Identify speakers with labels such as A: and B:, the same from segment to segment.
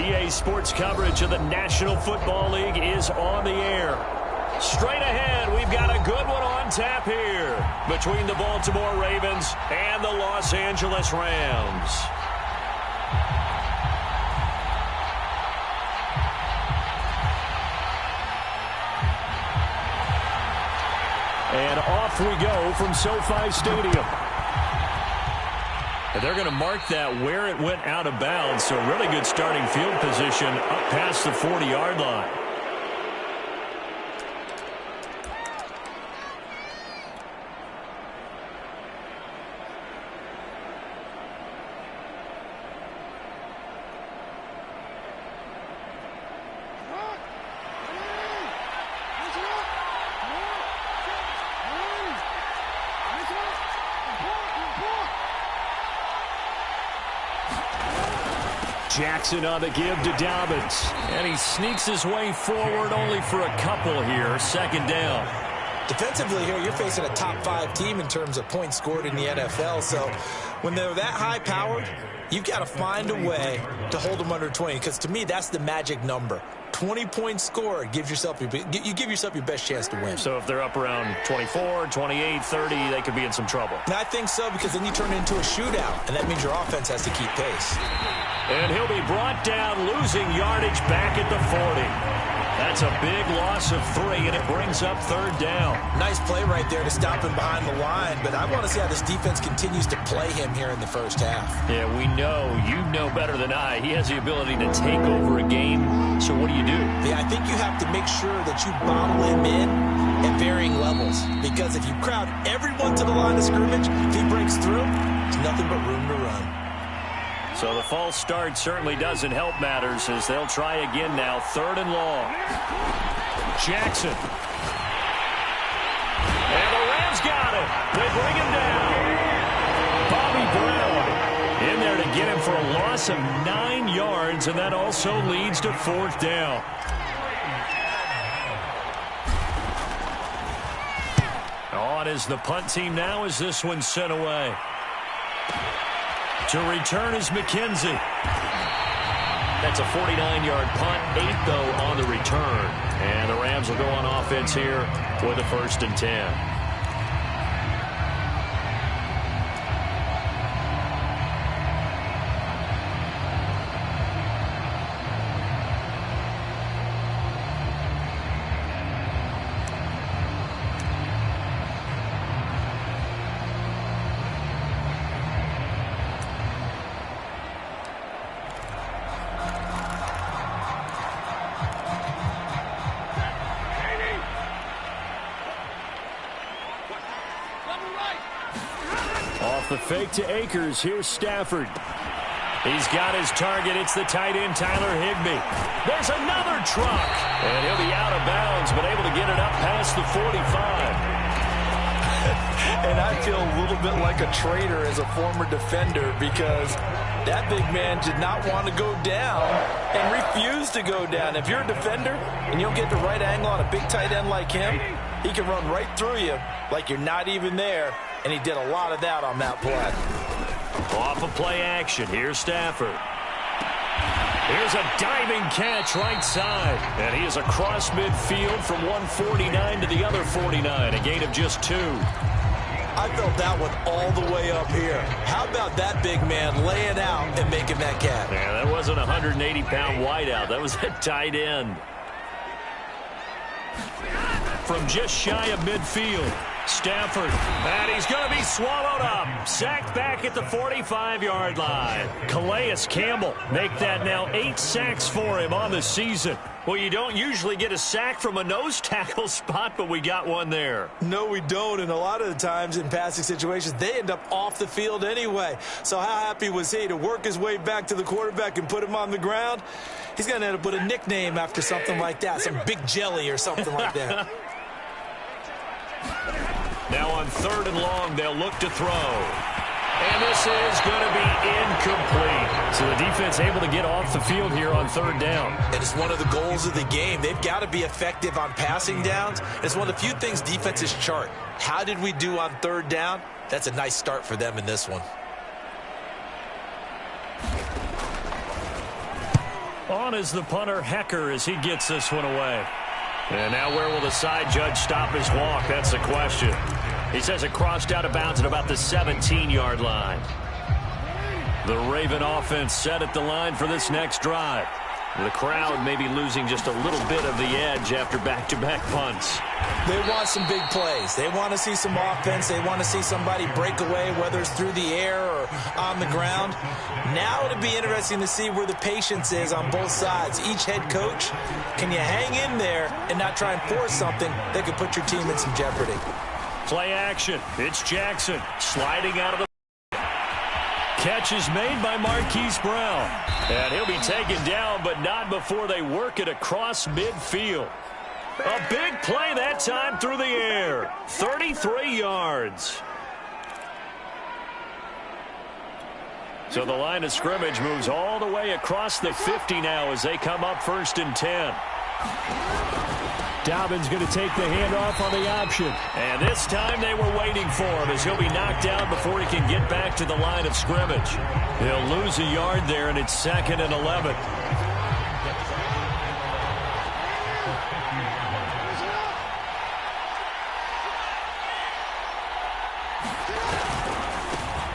A: EA Sports coverage of the National Football League is on the air. Straight ahead, we've got a good one on tap here between the Baltimore Ravens and the Los Angeles Rams. And off we go from SoFi Stadium. And they're going to mark that where it went out of bounds. So really good starting field position up past the 40-yard line. Jackson on the give to Dobbins. And he sneaks his way forward only for a couple here. Second down.
B: Defensively here, you're facing a top-5 team in terms of points scored in the NFL. So when they're that high-powered, you've got to find a way to hold them under 20. Because to me, that's the magic number. 20 points scored, you give yourself your best chance to win.
A: So if they're up around 24, 28, 30, they could be in some trouble.
B: And I think so, because then you turn it into a shootout, and that means your offense has to keep pace.
A: And he'll be brought down, losing yardage back at the 40. That's a big loss of 3, and it brings up third down.
B: Nice play right there to stop him behind the line, but I want to see how this defense continues to play him here in the first half.
A: Yeah, we know, you know better than I, he has the ability to take over a game. So what do you do?
B: Yeah, I think you have to make sure that you bottle him in at varying levels, because if you crowd everyone to the line of scrimmage, if he breaks through, there's nothing but room to run.
A: So the false start certainly doesn't help matters as they'll try again now. Third and long. Jackson. And the Rams got him. They bring him down. Bobby Brown in there to get him for a loss of 9 yards, and that also leads to fourth down. On is the punt team now as this one's sent away. To return is McKenzie. That's a 49-yard punt, 8 though on the return. And the Rams will go on offense here with a 1st and 10. The fake to Akers. Here's Stafford. He's got his target. It's the tight end, Tyler Higbee. There's another truck. And he'll be out of bounds, but able to get it up past the 45.
B: And I feel a little bit like a traitor as a former defender, because that big man did not want to go down and refused to go down. If you're a defender and you'll get the right angle on a big tight end like him, he can run right through you like you're not even there. And he did a lot of that on that play.
A: Off of play action. Here's Stafford. Here's a diving catch right side. And he is across midfield from 149 to the other 49. A gain of just 2.
B: I felt that one all the way up here. How about that big man laying out and making that catch?
A: Yeah, that wasn't a 180-pound wideout. That was a tight end. From just shy of midfield. Stafford, and he's going to be swallowed up. Sacked back at the 45-yard line. Calais Campbell make that now 8 sacks for him on the season. Well, you don't usually get a sack from a nose tackle spot, but we got one there.
B: No, we don't, and a lot of the times in passing situations, they end up off the field anyway. So how happy was he to work his way back to the quarterback and put him on the ground? He's going to end up with a nickname after something like that, some Big Jelly or something like that.
A: Now on 3rd and long, they'll look to throw. And this is going to be incomplete. So the defense able to get off the field here on 3rd down.
B: And it's one of the goals of the game. They've got to be effective on passing downs. It's one of the few things defenses chart. How did we do on 3rd down? That's a nice start for them in this one.
A: On is the punter, Hecker, as he gets this one away. And now where will the side judge stop his walk? That's the question. He says it crossed out of bounds at about the 17-yard line. The Raven offense set at the line for this next drive. The crowd may be losing just a little bit of the edge after back-to-back punts.
B: They want some big plays. They want to see some offense. They want to see somebody break away, whether it's through the air or on the ground. Now it'll be interesting to see where the patience is on both sides. Each head coach, can you hang in there and not try and force something that could put your team in some jeopardy?
A: Play action. It's Jackson sliding out of the catch is made by Marquise Brown. And he'll be taken down, but not before they work it across midfield. A big play that time through the air. 33 yards. So the line of scrimmage moves all the way across the 50 now as they come up 1st and 10. Dobbins going to take the handoff on the option. And this time they were waiting for him as he'll be knocked down before he can get back to the line of scrimmage. He'll lose a yard there, and it's 2nd and 11.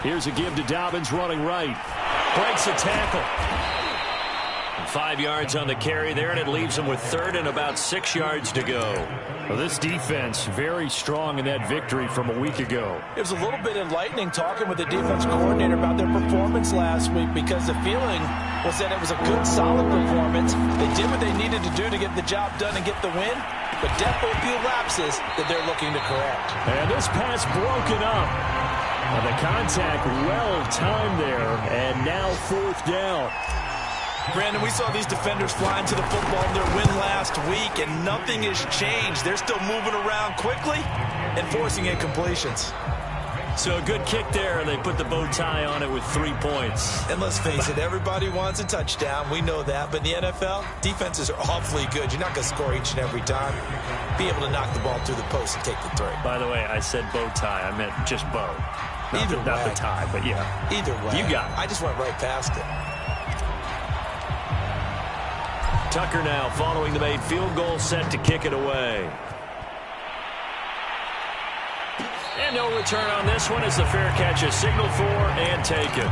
A: Here's a give to Dobbins running right. Breaks a tackle. 5 yards on the carry there, and it leaves him with 3rd and about 6 yards to go. Well, this defense very strong in that victory from a week ago.
B: It was a little bit enlightening talking with the defense coordinator about their performance last week, because the feeling was that it was a good, solid performance. They did what they needed to do to get the job done and get the win, but definitely a few lapses that they're looking to correct.
A: And this pass broken up. The contact well timed there, and now 4th down.
B: Brandon, we saw these defenders flying to the football in their win last week, and nothing has changed. They're still moving around quickly and forcing incompletions.
A: So a good kick there, and they put the bow tie on it with 3 points.
B: And let's face it, everybody wants a touchdown. We know that. But in the NFL, defenses are awfully good. You're not going to score each and every time. Be able to knock the ball through the post and take the 3.
A: By the way, I said bow tie. I meant just bow. Not the tie, but yeah.
B: Either way.
A: You got it.
B: I just went right past it.
A: Tucker now following the made field goal, set to kick it away. And no return on this one as the fair catch is signaled for and taken.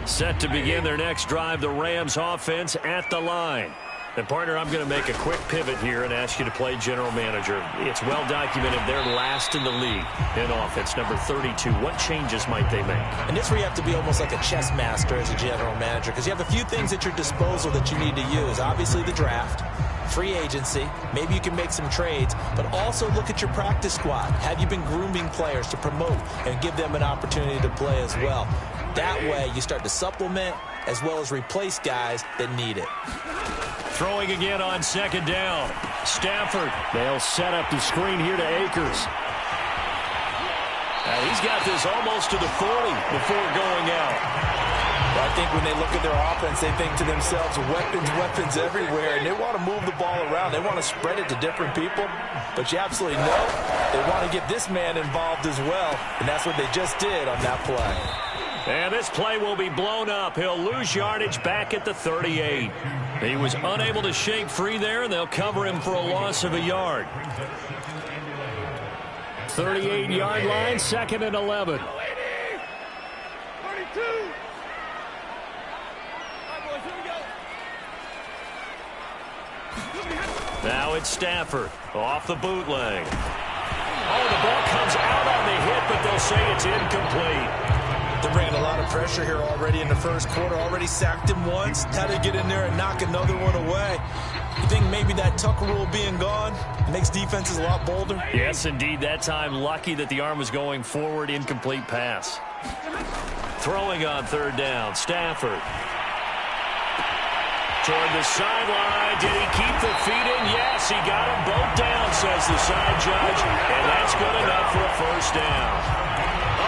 A: Set to begin their next drive, the Rams offense at the line. And, partner, I'm going to make a quick pivot here and ask you to play general manager. It's well documented they're last in the league in offense, number 32. What changes might they make?
B: And this where you have to be almost like a chess master as a general manager, because you have a few things at your disposal that you need to use. Obviously, the draft, free agency, maybe you can make some trades, but also look at your practice squad. Have you been grooming players to promote and give them an opportunity to play as well? That way, you start to supplement as well as replace guys that need it.
A: Throwing again on 2nd down. Stafford. They'll set up the screen here to Akers. He's got this almost to the 40 before going out.
B: Well, I think when they look at their offense, they think to themselves, weapons everywhere, and they want to move the ball around. They want to spread it to different people, but you absolutely know they want to get this man involved as well, and that's what they just did on that play.
A: And this play will be blown up. He'll lose yardage back at the 38. He was unable to shake free there, and they'll cover him for a loss of a yard. 38-yard line, 2nd and 11. Now it's Stafford off the bootleg. Oh, the ball comes out on the hit, but they'll say it's incomplete.
B: They're bringing a lot of pressure here already in the first quarter. Already sacked him once. Had to get in there and knock another one away. You think maybe that Tucker rule being gone makes defenses a lot bolder?
A: Yes, indeed. That time, lucky that the arm was going forward. Incomplete pass. Throwing on 3rd down, Stafford. toward the sideline. Did he keep the feet in? Yes, he got them both down, says the side judge. And that's good enough for a first down.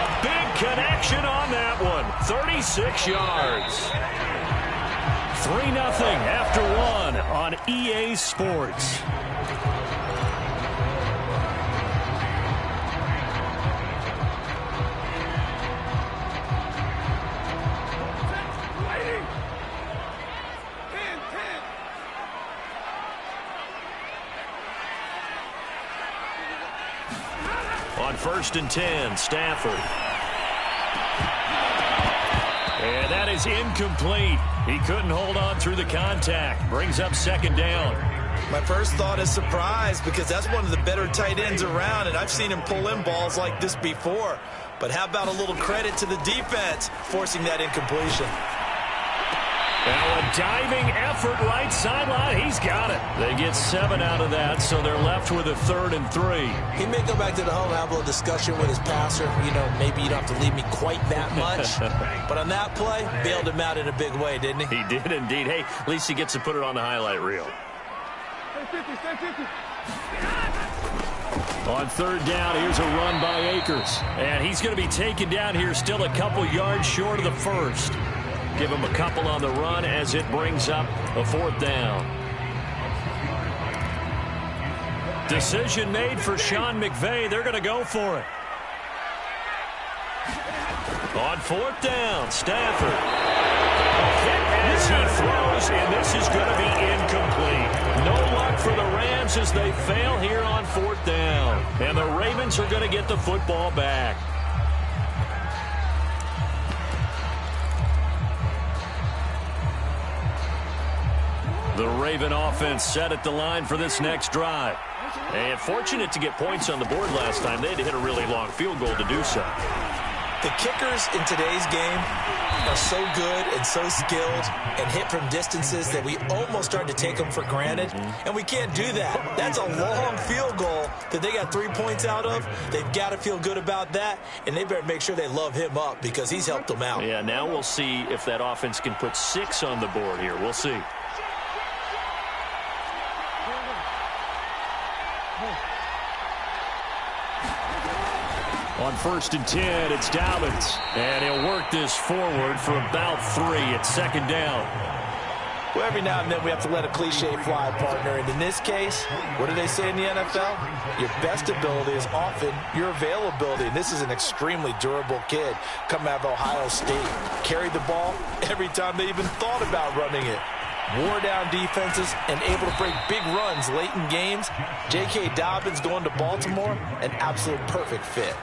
A: A big connection on that one. 36 yards. 3-0 after one on EA Sports. On 1st and 10, Stafford. And that is incomplete. He couldn't hold on through the contact. Brings up 2nd down.
B: My first thought is surprise, because that's one of the better tight ends around, and I've seen him pull in balls like this before. But how about a little credit to the defense forcing that incompletion?
A: Now a diving effort right sideline. He's got it. They get 7 out of that, so they're left with a 3rd and 3.
C: He may go back to the home and have a little discussion with his passer. You know, maybe you don't have to leave me quite that much. But on that play, bailed him out in a big way, didn't he?
A: He did indeed. Hey, at least he gets to put it on the highlight reel. On 3rd down, here's a run by Akers. And he's going to be taken down here still a couple yards short of the first. Give him a couple on the run as it brings up a 4th down. Decision made for Sean McVay. They're going to go for it. On 4th down, Stafford. Hit as he throws, and this is going to be incomplete. No luck for the Rams as they fail here on 4th down. And the Ravens are going to get the football back. The Raven offense set at the line for this next drive. And fortunate to get points on the board last time. They had to hit a really long field goal to do so.
B: The kickers in today's game are so good and so skilled and hit from distances that we almost start to take them for granted. And we can't do that. That's a long field goal that they got 3 points out of. They've got to feel good about that, and they better make sure they love him up because he's helped them out.
A: Yeah, now we'll see if that offense can put 6 on the board here. We'll see. On 1st and 10, it's Dobbins. And he'll work this forward for about 3 at 2nd down.
B: Well, every now and then we have to let a cliche fly, partner. And in this case, what do they say in the NFL? Your best ability is often your availability. And this is an extremely durable kid coming out of Ohio State. Carried the ball every time they even thought about running it. Wore down defenses and able to break big runs late in games. J.K. Dobbins going to Baltimore, an absolute perfect fit.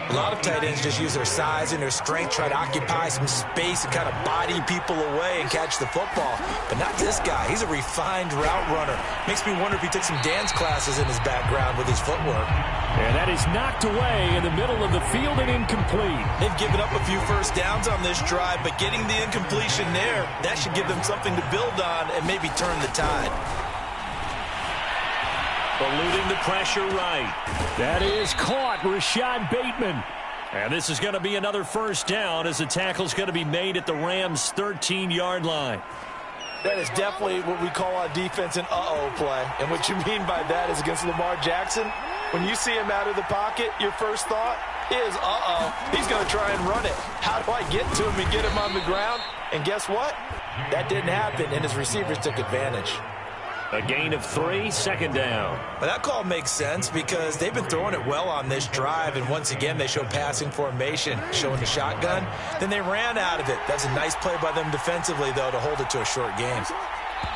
B: A lot of tight ends just use their size and their strength, try to occupy some space and kind of body people away and catch the football. But not this guy. He's a refined route runner. Makes me wonder if he took some dance classes in his background with his footwork.
A: And that is knocked away in the middle of the field and incomplete.
B: They've given up a few first downs on this drive, but getting the incompletion there, that should give them something to build on and maybe turn the tide.
A: Eluding the pressure right. That is caught, Rashad Bateman. And this is going to be another first down as the tackle's going to be made at the Rams' 13-yard line.
B: That is definitely what we call on defense an uh-oh play. And what you mean by that is against Lamar Jackson, when you see him out of the pocket, your first thought is, uh-oh, he's going to try and run it. How do I get to him and get him on the ground? And guess what? That didn't happen, and his receivers took advantage.
A: A gain of 3, 2nd down.
B: Well, that call makes sense because they've been throwing it well on this drive, and once again they show passing formation, showing the shotgun. Then they ran out of it. That's a nice play by them defensively, though, to hold it to a short game.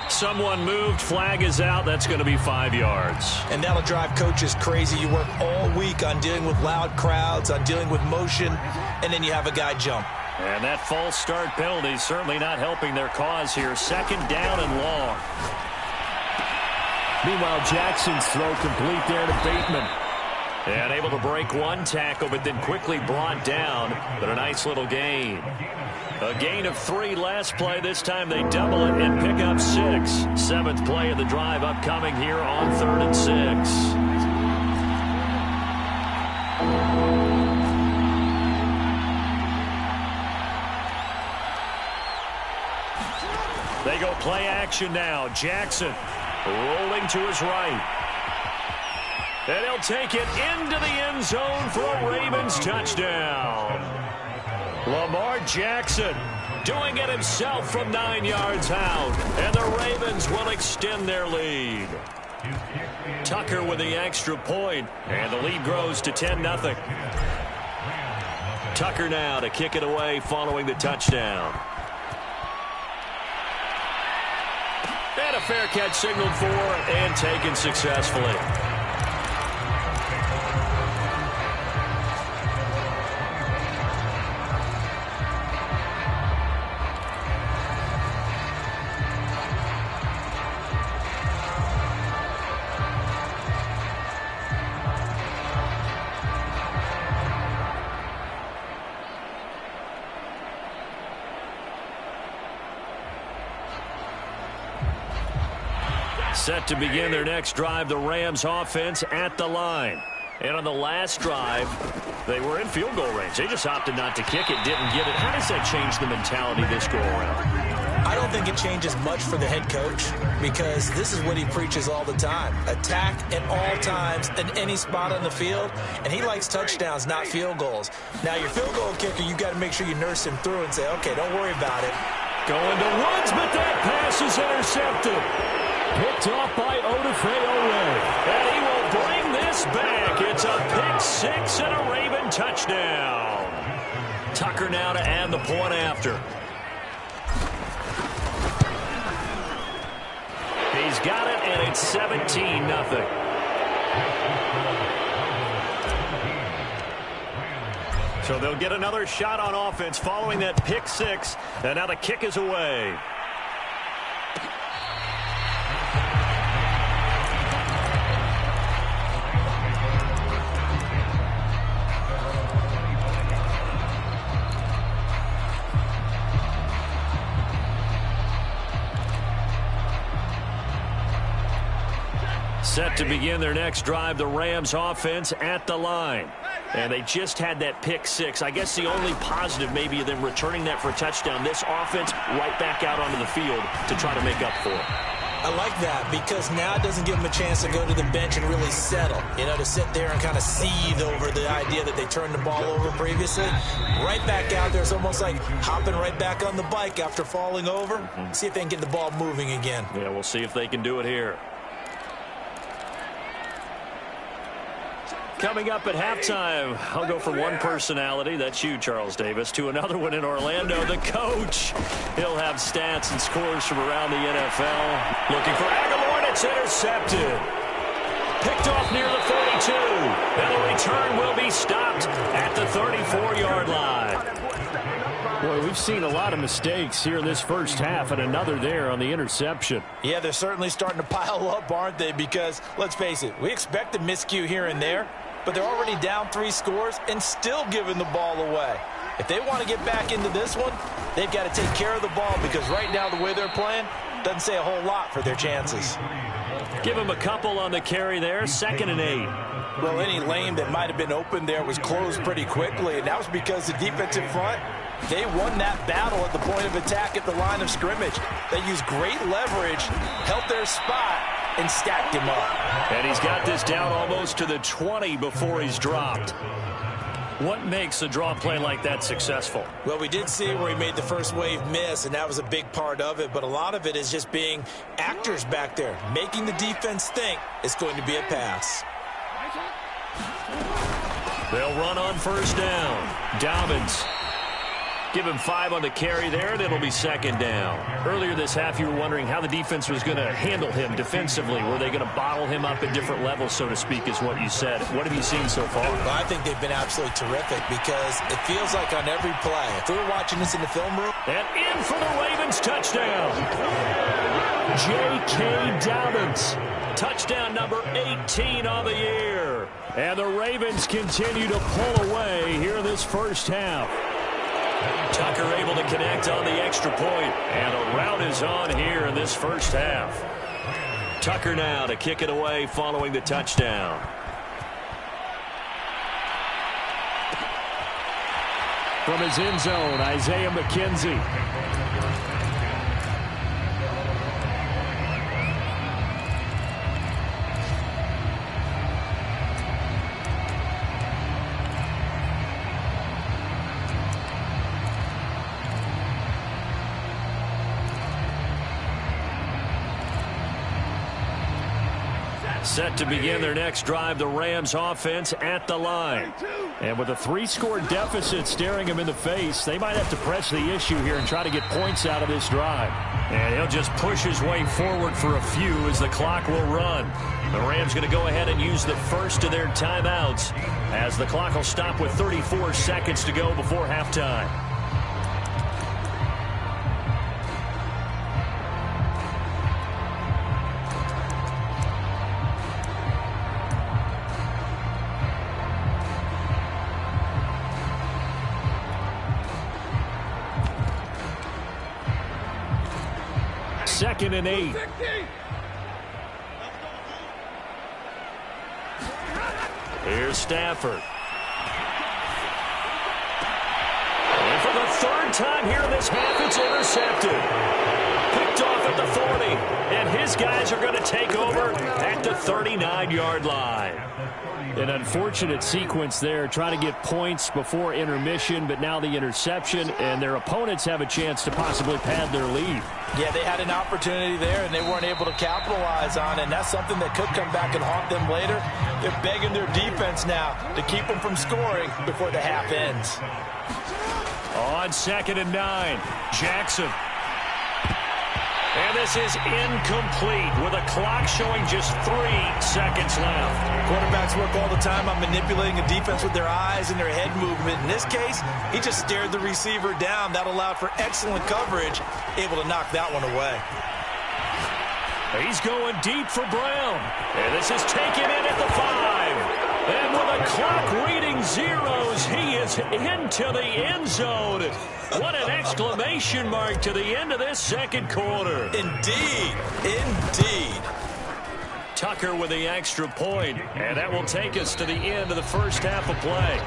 A: Someone moved, flag is out. That's going to be 5 yards.
B: And that'll drive coaches crazy. You work all week on dealing with loud crowds, on dealing with motion, and then you have a guy jump.
A: And that false start penalty is certainly not helping their cause here. 2nd down and long. Meanwhile, Jackson's throw complete there to Bateman. And able to break one tackle, but then quickly brought down. But a nice little gain. A gain of 3 last play. This time they double it and pick up 6. 7th play of the drive upcoming here on 3rd and 6. They go play action now. Jackson rolling to his right. And he'll take it into the end zone for a Ravens touchdown. Lamar Jackson doing it himself from 9 yards out. And the Ravens will extend their lead. Tucker with the extra point, and the lead grows to 10-0. Tucker now to kick it away following the touchdown. And a fair catch signaled for and taken successfully. Set to begin their next drive, the Rams offense at the line. And on the last drive, they were in field goal range. They just opted not to kick it, didn't get it. How does that change the mentality this go around?
C: I don't think it changes much for the head coach because this is what he preaches all the time. Attack at all times in any spot on the field, and he likes touchdowns, not field goals. Now, your field goal kicker, you got to make sure you nurse him through and say, okay, don't worry about it.
A: Going to Woods, but that pass is intercepted. Picked off by Odafe-Oweh. And he will bring this back. It's a pick six and a Raven touchdown. Tucker now to add the point after. He's got it, and it's 17-0. So they'll get another shot on offense following that pick six. And now the kick is away. Set to begin their next drive, the Rams offense at the line. And they just had that pick six. I guess the only positive maybe of them returning that for a touchdown. This offense right back out onto the field to try to make up for it.
C: I like that because now it doesn't give them a chance to go to the bench and really settle. You know, to sit there and kind of seethe over the idea that they turned the ball over previously. Right back out there. It's almost like hopping right back on the bike after falling over. See if they can get the ball moving again.
A: Yeah, we'll see if they can do it here. Coming up at halftime, I'll go from one personality, that's you, Charles Davis, to another one in Orlando, the coach. He'll have stats and scores from around the NFL. Looking for Aguilar, and it's intercepted. Picked off near the 42. And the return will be stopped at the 34-yard line. Boy, we've seen a lot of mistakes here in this first half, and another there on the interception.
B: Yeah, they're certainly starting to pile up, aren't they? Because, let's face it, we expect a miscue here and there, but they're already down 3 scores and still giving the ball away. If they want to get back into this one, they've got to take care of the ball because right now the way they're playing doesn't say a whole lot for their chances.
A: Give them a couple on the carry there, 2nd and 8.
B: Well, any lane that might have been open there was closed pretty quickly, and that was because the defensive front, they won that battle at the point of attack at the line of scrimmage. They used great leverage, held their spot, and stacked him up.
A: And he's got this down almost to the 20 before he's dropped. What makes a draw play like that successful?
C: Well, we did see where he made the first wave miss, and that was a big part of it. But a lot of it is just being actors back there, making the defense think it's going to be a pass.
A: They'll run on first down. Dobbins. Give him 5 on the carry there, and it'll be 2nd down. Earlier this half, you were wondering how the defense was going to handle him defensively. Were they going to bottle him up at different levels, so to speak, is what you said. What have you seen so far?
C: Well, I think they've been absolutely terrific because it feels like on every play, if we were watching this in the film room.
A: And in for the Ravens touchdown. J.K. Dobbins. Touchdown number 18 on the year. And the Ravens continue to pull away here in this first half. Tucker able to connect on the extra point, and a rout is on here in this first half. Tucker now to kick it away following the touchdown. From his end zone, Isaiah McKenzie. Set to begin their next drive, the Rams offense at the line. And with a 3-score deficit staring them in the face, they might have to press the issue here and try to get points out of this drive. And he'll just push his way forward for a few as the clock will run. The Rams going to go ahead and use the first of their timeouts as the clock will stop with 34 seconds to go before halftime. Second and 8. Here's Stafford. And for the third time here in this half, it's intercepted. Picked off at the 40. And his guys are going to take over at the 39-yard line. An unfortunate sequence there, trying to get points before intermission, but now the interception, and their opponents have a chance to possibly pad their lead.
B: Yeah, they had an opportunity there, and they weren't able to capitalize on it, and that's something that could come back and haunt them later. They're begging their defense now to keep them from scoring before the half ends.
A: On second and 9, Jackson. And this is incomplete with a clock showing just 3 seconds left.
B: Quarterbacks work all the time on manipulating a defense with their eyes and their head movement. In this case, he just stared the receiver down. That allowed for excellent coverage, able to knock that one away.
A: He's going deep for Brown. And this is taken in at the 5. And with a clock reading zeros, he is into the end zone. What an exclamation mark to the end of this second quarter.
B: Indeed. Indeed.
A: Tucker with the extra point, and that will take us to the end of the first half of play.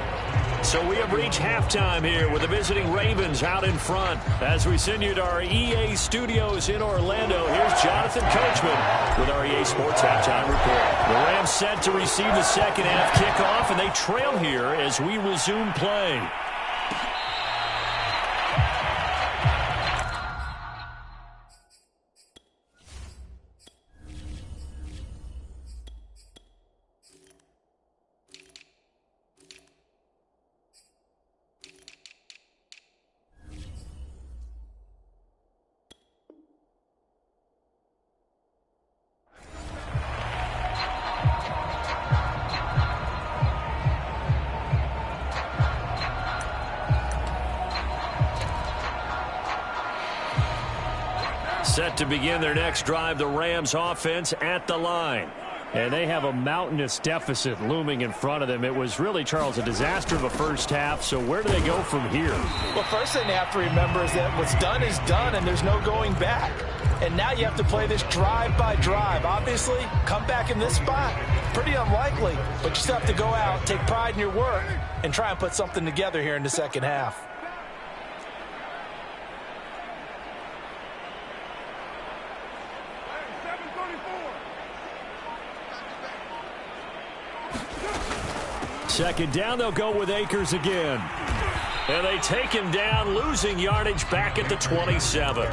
A: So we have reached halftime here with the visiting Ravens out in front. As we send you to our EA studios in Orlando, here's Jonathan Coachman with our EA Sports Halftime Report. The Rams set to receive the second half kickoff, and they trail here as we resume play. Set to begin their next drive, the Rams offense at the line. And they have a mountainous deficit looming in front of them. It was really, Charles, a disaster of a first half. So where do they go from here?
B: Well, first thing they have to remember is that what's done is done, and there's no going back. And now you have to play this drive by drive. Obviously, come back in this spot, pretty unlikely. But you still have to go out, take pride in your work, and try and put something together here in the second half.
A: Second down, they'll go with Akers again. And they take him down, losing yardage back at the 27.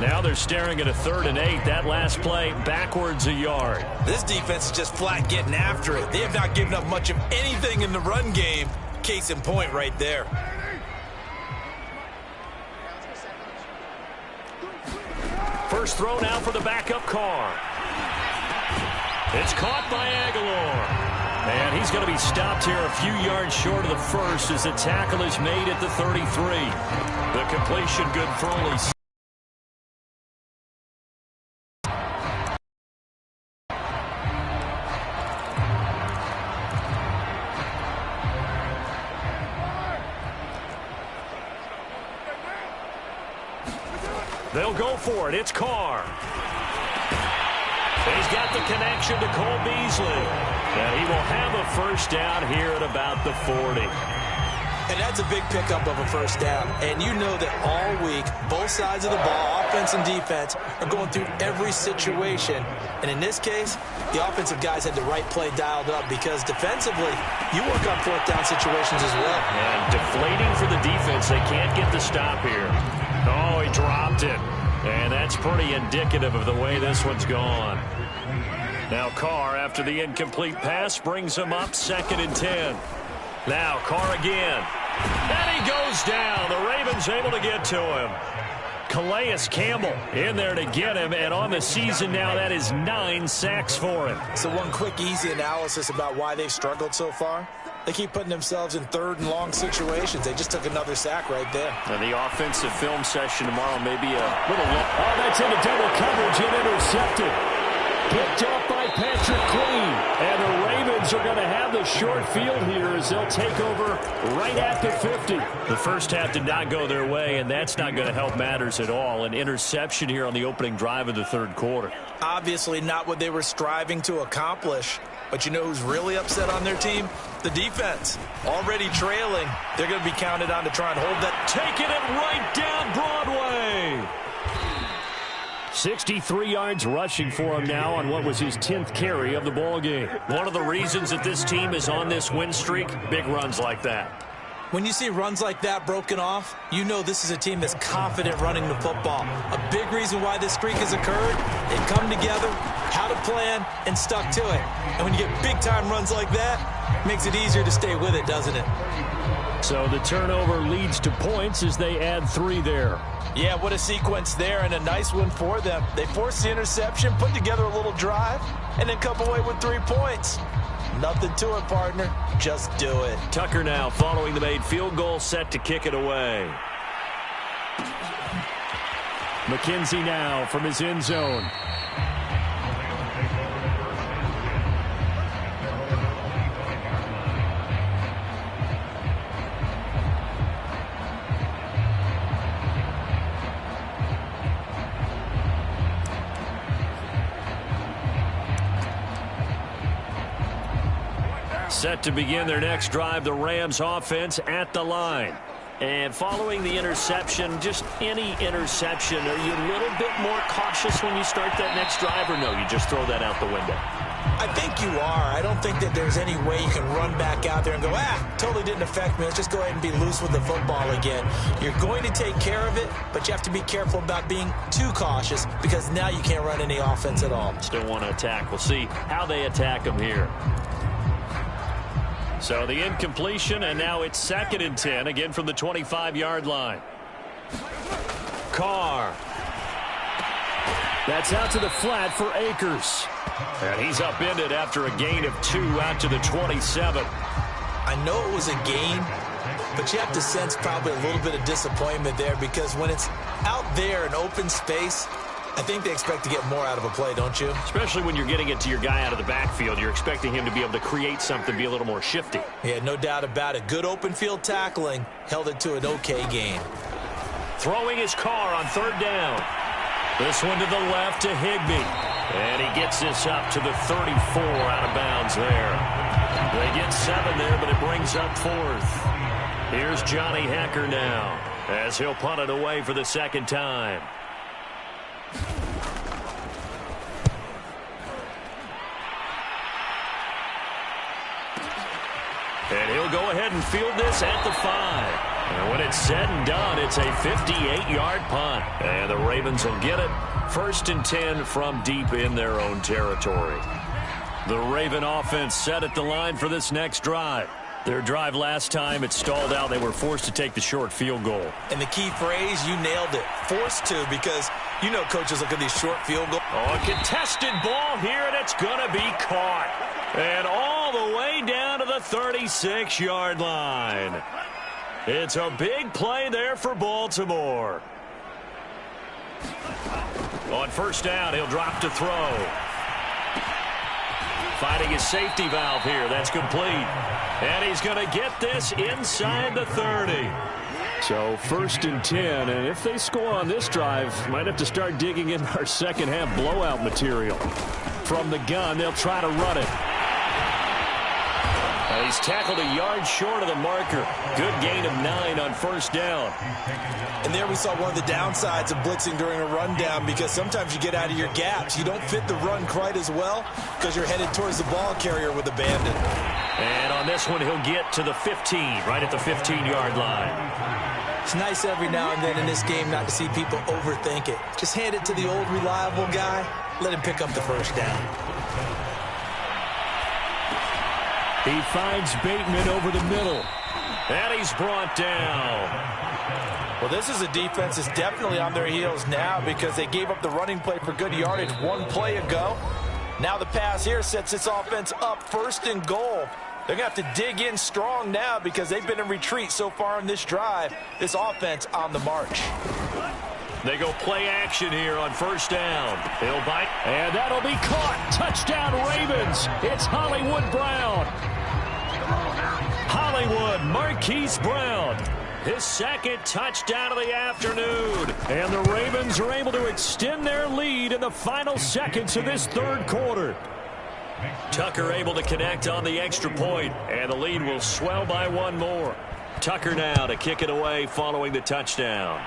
A: Now they're staring at a 3rd and 8. That last play, backwards a yard.
C: This defense is just flat getting after it. They have not given up much of anything in the run game. Case in point right there.
A: First throw now for the backup Carr. It's caught by Aguilar. And he's going to be stopped here a few yards short of the first as the tackle is made at the 33. The completion good for only 6. They'll go for it. It's Carr. He's got the connection to Cole Beasley. And he will have a first down here at about the 40.
C: And that's a big pickup of a first down. And you know that all week, both sides of the ball, offense and defense, are going through every situation. And in this case, the offensive guys had the right play dialed up because defensively, you work on 4th down situations as well.
A: And deflating for the defense. They can't get the stop here. Oh, he dropped it. And that's pretty indicative of the way this one's gone. Now Carr, after the incomplete pass, brings him up 2nd and 10. Now Carr again. And he goes down. The Ravens able to get to him. Calais Campbell in there to get him, and on the season now, that is 9 sacks for him.
C: So one quick, easy analysis about why they've struggled so far. They keep putting themselves in 3rd and long situations. They just took another sack right there.
A: And the offensive film session tomorrow may be a little long. Oh, that's into double coverage and intercepted. Picked up by Patrick Queen. And the Ravens are going to have the short field here as they'll take over right at the 50. The first half did not go their way, and that's not going to help matters at all. An interception here on the opening drive of the 3rd quarter.
C: Obviously not what they were striving to accomplish. But you know who's really upset on their team? The defense. Already trailing. They're going to be counted on to try and hold that.
A: Taking it right down Broadway. 63 yards rushing for him now on what was his 10th carry of the ball game. One of the reasons that this team is on this win streak, big runs like that.
C: When you see runs like that broken off, you know this is a team that's confident running the football. A big reason why this streak has occurred, they've come together, had a plan, and stuck to it. And when you get big-time runs like that, it makes it easier to stay with it, doesn't it?
A: So the turnover leads to points as they add 3 there.
C: Yeah, what a sequence there, and a nice one for them. They forced the interception, put together a little drive, and then come away with 3 points. Nothing to it, partner. Just do it.
A: Tucker now following the made field goal, set to kick it away. McKenzie now from his end zone. Set to begin their next drive, the Rams offense at the line. And following the interception, just any interception, are you a little bit more cautious when you start that next drive, or no, you just throw that out the window?
C: I think you are. I don't think that there's any way you can run back out there and go, totally didn't affect me. Let's just go ahead and be loose with the football again. You're going to take care of it, but you have to be careful about being too cautious because now you can't run any offense at all.
A: Still want to attack. We'll see how they attack them here. So the incompletion, and now it's 2nd and 10, again from the 25-yard line. Carr. That's out to the flat for Akers. And he's upended after a gain of 2 out to the 27.
C: I know it was a gain, but you have to sense probably a little bit of disappointment there because when it's out there in open space, I think they expect to get more out of a play, don't you?
A: Especially when you're getting it to your guy out of the backfield. You're expecting him to be able to create something, be a little more shifty.
C: Yeah, no doubt about it. Good open field tackling held it to an okay gain.
A: Throwing his Carr on 3rd down. This one to the left to Higbee. And he gets this up to the 34 out of bounds there. They get 7 there, but it brings up 4th. Here's Johnny Hekker now as he'll punt it away for the 2nd time. And he'll go ahead and field this at the 5. And when it's said and done, it's a 58-yard punt. And the Ravens will get it. 1st and 10 from deep in their own territory. The Raven offense set at the line for this next drive. Their drive last time, it stalled out. They were forced to take the short field goal.
C: And the key phrase, you nailed it. Forced to, because you know coaches look at these short field goals.
A: Oh, a contested ball here, and it's going to be caught. And all the way down to the 36-yard line. It's a big play there for Baltimore. On 1st down, he'll drop to throw. Finding his safety valve here. That's complete. And he's going to get this inside the 30. So 1st and 10. And if they score on this drive, might have to start digging in our second half blowout material. From the gun, they'll try to run it. He's tackled a yard short of the marker. Good gain of 9 on 1st down.
C: And there we saw one of the downsides of blitzing during a rundown because sometimes you get out of your gaps. You don't fit the run quite as well because you're headed towards the ball carrier with abandon.
A: And on this one, he'll get to the 15, right at the 15-yard line.
C: It's nice every now and then in this game not to see people overthink it. Just hand it to the old reliable guy. Let him pick up the 1st down.
A: He finds Bateman over the middle. And he's brought down.
B: Well, this is a defense that's definitely on their heels now because they gave up the running play for good yardage one play ago. Now the pass here sets this offense up 1st and goal. They're going to have to dig in strong now because they've been in retreat so far in this drive. This offense on the march.
A: They go play action here on 1st down. He'll bite, and that'll be caught. Touchdown, Ravens. It's Hollywood Brown. Hollywood Marquise Brown. His 2nd touchdown of the afternoon. And the Ravens are able to extend their lead in the final seconds of this 3rd quarter. Tucker able to connect on the extra point, and the lead will swell by 1 more. Tucker now to kick it away following the touchdown.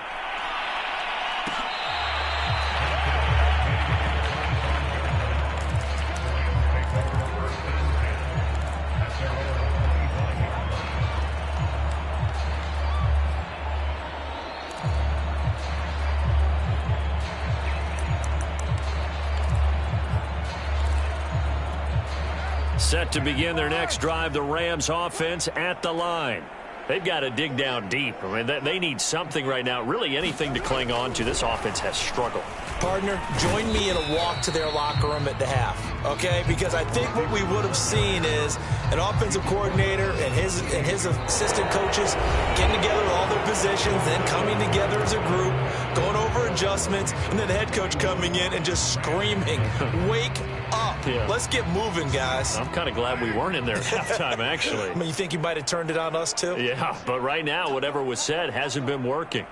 A: Set to begin their next drive, the Rams offense at the line. They've got to dig down deep. I mean, they need something right now, really anything to cling on to. This offense has struggled.
C: Partner, join me in a walk to their locker room at the half, okay? Because I think what we would have seen is an offensive coordinator and his assistant coaches getting together all their positions, then coming together as a group, going over adjustments, and then the head coach coming in and just screaming, "Wake up. Yeah. Let's get moving, guys."
A: I'm kind of glad we weren't in there at halftime, actually.
C: I mean, you think you might have turned it on us, too?
A: Yeah, but right now, whatever was said hasn't been working.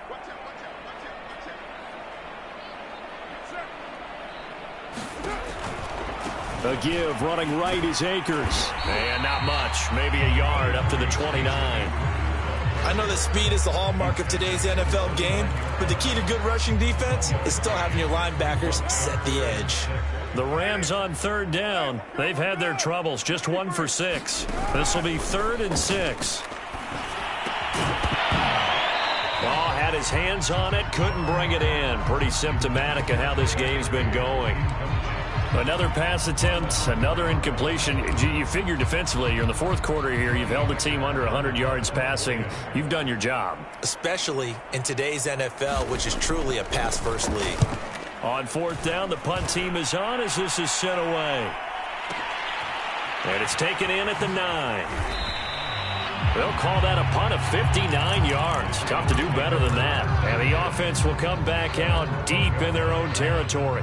A: A give, running right is Akers. And not much, maybe a yard up to the 29.
C: I know that speed is the hallmark of today's NFL game, but the key to good rushing defense is still having your linebackers set the edge.
A: The Rams on 3rd down. They've had their troubles, just 1 for 6. This will be 3rd and 6. Oh, had his hands on it, couldn't bring it in. Pretty symptomatic of how this game's been going. Another pass attempt, another incompletion. You figure defensively, you're in the 4th quarter here. You've held the team under 100 yards passing. You've done your job.
C: Especially in today's NFL, which is truly a pass-first league.
A: On 4th down, the punt team is on as this is sent away. And it's taken in at the 9. They'll call that a punt of 59 yards. Tough to do better than that. And the offense will come back out deep in their own territory.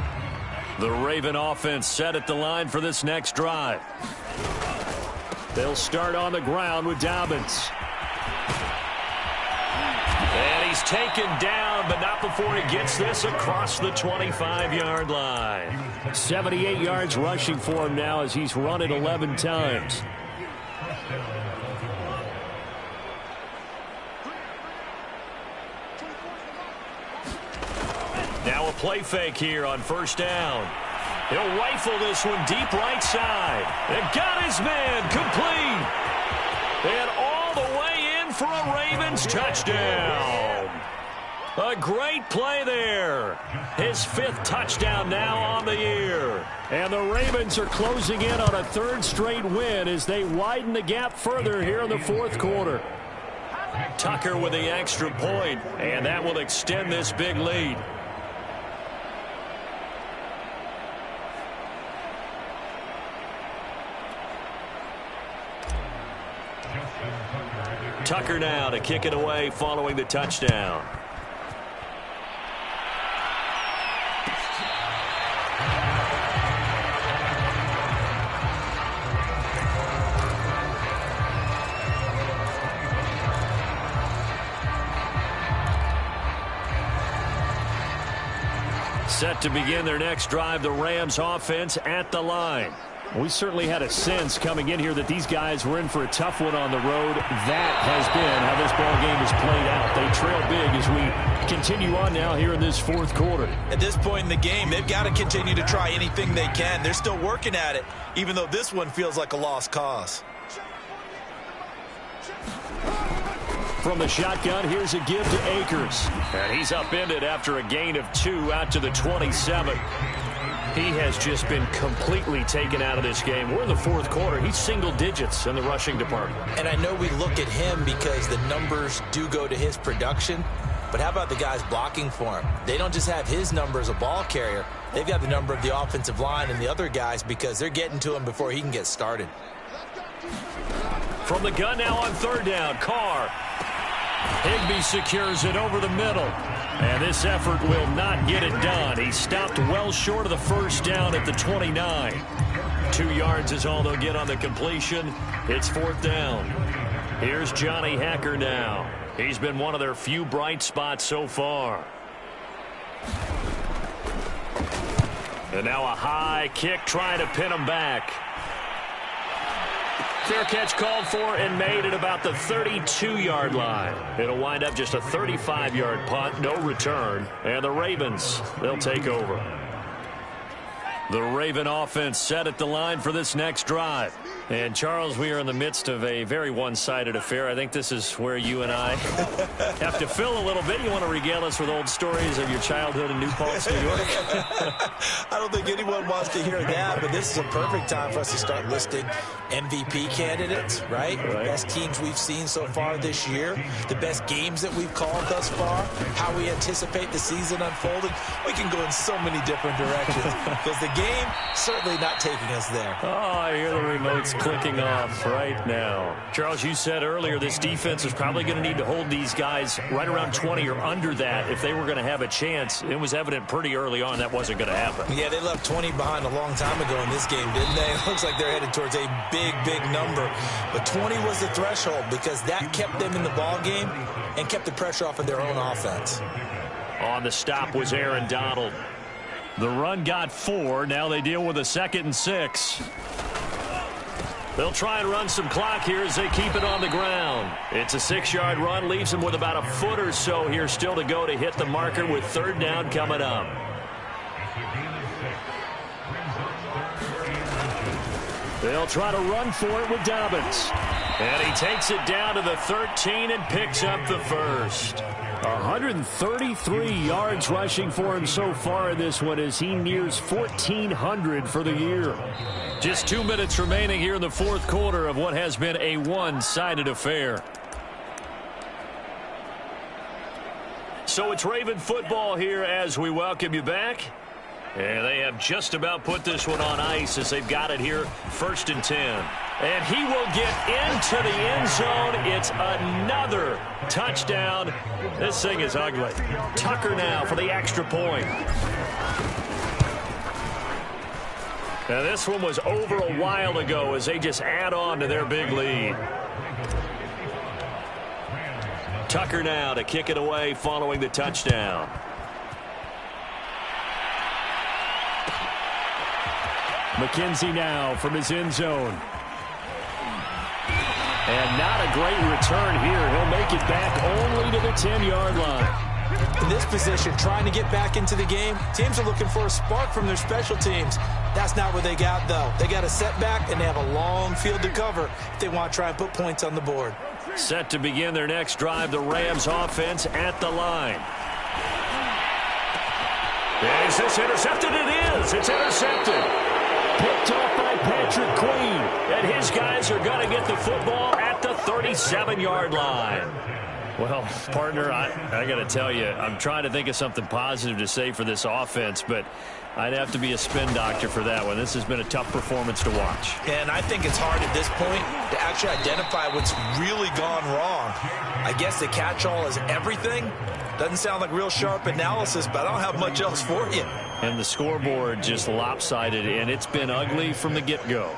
A: The Raven offense set at the line for this next drive. They'll start on the ground with Dobbins. And he's taken down, but not before he gets this across the 25-yard line. 78 yards rushing for him now as he's run it 11 times. Now a play fake here on 1st down. He'll rifle this one deep right side. And got his man complete. And all the way in for a Ravens touchdown. A great play there. His 5th touchdown now on the year. And the Ravens are closing in on a 3rd straight win as they widen the gap further here in the 4th quarter. Tucker with the extra point, and that will extend this big lead. Tucker now to kick it away following the touchdown. Set to begin their next drive, the Rams offense at the line. We certainly had a sense coming in here that these guys were in for a tough one on the road. That has been how this ball game has played out. They trail big as we continue on now here in this 4th quarter.
C: At this point in the game, they've got to continue to try anything they can. They're still working at it, even though this one feels like a lost cause.
A: From the shotgun, here's a give to Akers. And he's upended after a gain of 2 out to the 27. He has just been completely taken out of this game. We're in the fourth quarter. He's single digits in the rushing department.
C: And I know we look at him because the numbers do go to his production. But how about the guys blocking for him? They don't just have his number as a ball carrier. They've got the number of the offensive line and the other guys because they're getting to him before he can get started.
A: From the gun now on third down, Carr. Higbee secures it over the middle. And this effort will not get it done. He stopped well short of the first down at the 29. 2 yards is all they'll get on the completion. It's fourth down. Here's Johnny Hacker now. He's been one of their few bright spots so far. And now a high kick trying to pin him back. Fair catch called for and made at about the 32-yard line. It'll wind up just a 35-yard punt, no return. And the Ravens, they'll take over. The Raven offense set at the line for this next drive. And, Charles, we are in the midst of a very one-sided affair. I think this is where you and I have to fill a little bit. You want to regale us with old stories of your childhood in New Paltz, New York?
C: I don't think anyone wants to hear that, but this is a perfect time for us to start listing MVP candidates, right? Best teams we've seen so far this year, the best games that we've called thus far, how we anticipate the season unfolding. We can go in so many different directions because the game certainly not taking us there.
A: Oh, I hear the remotes clicking off right now. Charles, you said earlier this defense is probably going to need to hold these guys right around 20 or under that if they were going to have a chance. It was evident pretty early on that wasn't going to happen.
C: Yeah, they left 20 behind a long time ago in this game, didn't they? It looks like they're headed towards a big, big number. But 20 was the threshold because that kept them in the ball game and kept the pressure off of their own offense.
A: On the stop was Aaron Donald. The run got 4. Now they deal with a 2nd and 6. They'll try and run some clock here as they keep it on the ground. It's a 6-yard run, leaves them with about a foot or so here still to go to hit the marker with third down coming up. They'll try to run for it with Dobbins. And he takes it down to the 13 and picks up the first. 133 yards rushing for him so far in this one as he nears 1,400 for the year. Just 2 minutes remaining here in the fourth quarter of what has been a one-sided affair. So it's Raven football here as we welcome you back. And they have just about put this one on ice as they've got it here, 1st and 10. And he will get into the end zone. It's another touchdown. This thing is ugly. Tucker now for the extra point. Now this one was over a while ago as they just add on to their big lead. Tucker now to kick it away following the touchdown. McKenzie now from his end zone. And not a great return here. He'll make it back only to the 10-yard line.
C: In this position, trying to get back into the game, teams are looking for a spark from their special teams. That's not what they got, though. They got a setback, and they have a long field to cover if they want to try and put points on the board.
A: Set to begin their next drive, the Rams offense at the line. Is this intercepted? It is. It's intercepted. Picked off by Patrick Queen. And his guys are going to get the football at the 37-yard line. Well, partner, I got to tell you, I'm trying to think of something positive to say for this offense, but I'd have to be a spin doctor for that one. This has been a tough performance to watch.
C: And I think it's hard at this point to actually identify what's really gone wrong. I guess the catch-all is everything. Doesn't sound like real sharp analysis, but I don't have much else for you.
A: And the scoreboard just lopsided, and it's been ugly from the get-go.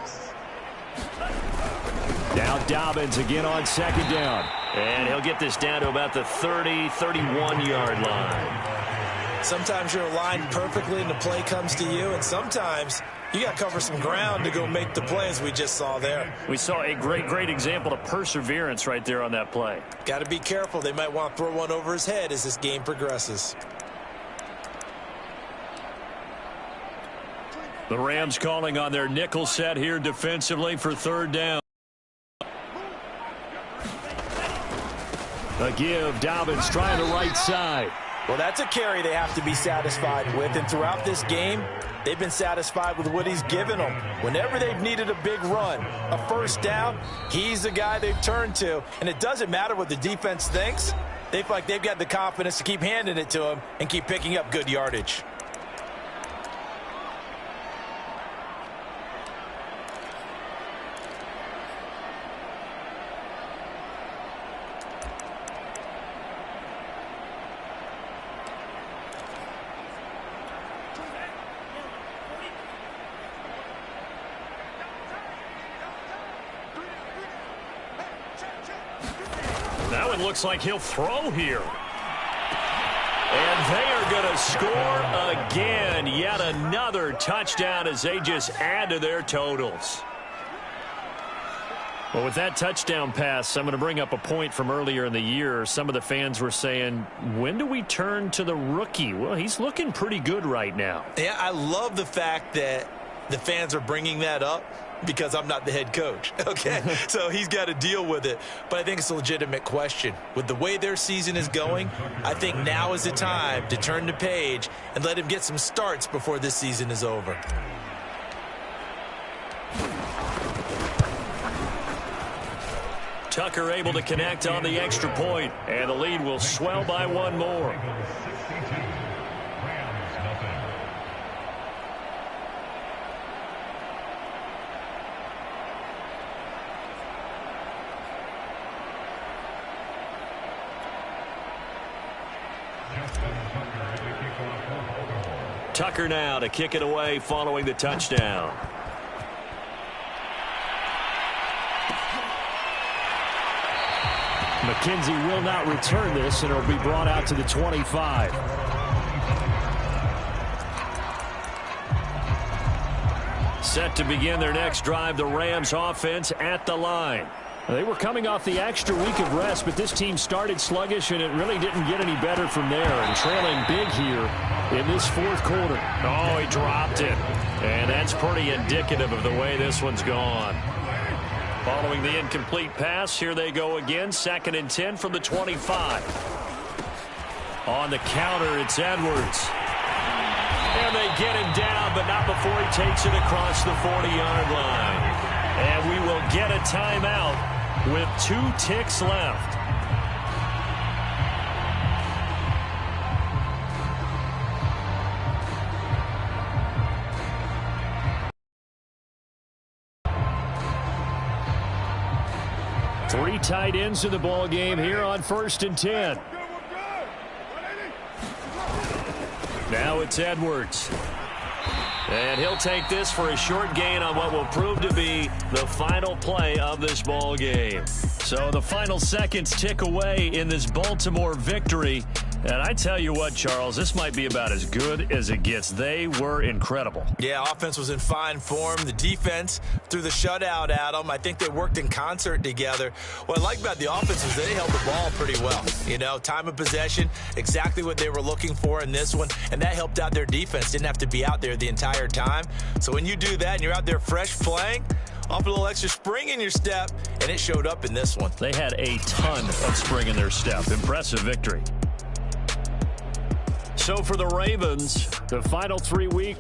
A: Now Dobbins again on 2nd down. And he'll get this down to about the 30, 31-yard line.
C: Sometimes you're aligned perfectly and the play comes to you, and sometimes you got to cover some ground to go make the play, as we just saw there.
A: We saw a great example of perseverance right there on that play.
C: Got to be careful. They might want to throw one over his head as this game progresses.
A: The Rams calling on their nickel set here defensively for third down. A give. Dobbins trying the right side.
B: Well, that's a carry they have to be satisfied with, and throughout this game, they've been satisfied with what he's given them. Whenever they've needed a big run, a first down, he's the guy they've turned to. And it doesn't matter what the defense thinks. They feel like they've got the confidence to keep handing it to him and keep picking up good yardage.
A: Now it looks like he'll throw here. And they are going to score again. Yet another touchdown as they just add to their totals. Well, with that touchdown pass, I'm going to bring up a point from earlier in the year. Some of the fans were saying, when do we turn to the rookie? Well, he's looking pretty good right now.
C: Yeah, I love the fact that the fans are bringing that up because I'm not the head coach, okay? So he's got to deal with it. But I think it's a legitimate question. With the way their season is going, I think now is the time to turn the page and let him get some starts before this season is over.
A: Tucker able to connect on the extra point, and the lead will swell by one more. Tucker now to kick it away following the touchdown. McKenzie will not return this, and it'll be brought out to the 25. Set to begin their next drive, the Rams offense at the line. They were coming off the extra week of rest, but this team started sluggish, and it really didn't get any better from there. And trailing big here in this fourth quarter. Oh, he dropped it. And that's pretty indicative of the way this one's gone. Following the incomplete pass, here they go again. 2nd and 10 from the 25. On the counter, it's Edwards. And they get him down, but not before he takes it across the 40-yard line. And we will get a timeout with 2 ticks left. Three tight ends in the ball game here on 1st and 10. Now it's Edwards. And he'll take this for a short gain on what will prove to be the final play of this ball game. So the final seconds tick away in this Baltimore victory. And I tell you what, Charles, this might be about as good as it gets. They were incredible.
C: Yeah, offense was in fine form. The defense threw the shutout at them. I think they worked in concert together. What I like about the offense is they held the ball pretty well. You know, time of possession, exactly what they were looking for in this one. And that helped out their defense. Didn't have to be out there the entire time. So when you do that and you're out there fresh playing, off a little extra spring in your step, and it showed up in this one.
A: They had a ton of spring in their step. Impressive victory. So for the Ravens, the final 3 weeks